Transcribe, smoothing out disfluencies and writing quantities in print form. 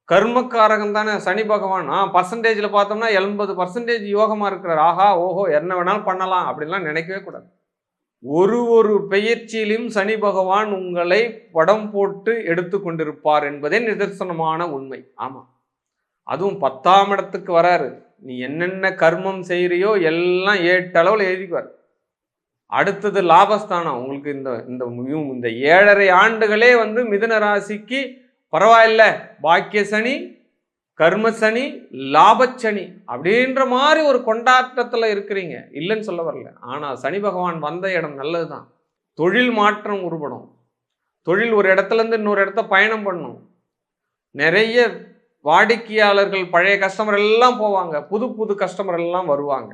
கர்மக்காரகம் தானே சனி பகவான். பர்சன்டேஜ்ல பார்த்தோம்னா 80% யோகமா இருக்கிறார். ஆஹா ஓஹோ என்ன வேணாலும் பண்ணலாம் அப்படின்லாம் நினைக்கவே கூடாது. ஒரு பெயர்ச்சியிலும் சனி பகவான் உங்களை படம் போட்டு எடுத்து கொண்டிருப்பார் என்பதே நிதர்சனமான உண்மை. ஆமா, அதுவும் 10ஆம் இடத்துக்கு வராரு. நீ என்னென்ன கர்மம் செய்யறியோ எல்லாம் ஏட்டளவில் எழுதிக்குவார். அடுத்தது லாபஸ்தானம். உங்களுக்கு இந்த 7.5 ஆண்டுகளே மிதுன ராசிக்கு பரவாயில்ல, பாக்கிய சனி, கர்ம சனி, லாபச்சனி அப்படின்ற மாதிரி ஒரு கொண்டாட்டத்தில் இருக்கிறீங்க, இல்லைன்னு சொல்ல வரல. ஆனால் சனி பகவான் வந்த இடம் நல்லதுதான். தொழில் மாற்றம் உருப்படும். தொழில் ஒரு இடத்துல இருந்து இன்னொரு இடத்த பயணம் பண்ணும். நிறைய வாடிக்கையாளர்கள், பழைய கஸ்டமர் எல்லாம் போவாங்க, புது புது கஸ்டமர் எல்லாம் வருவாங்க.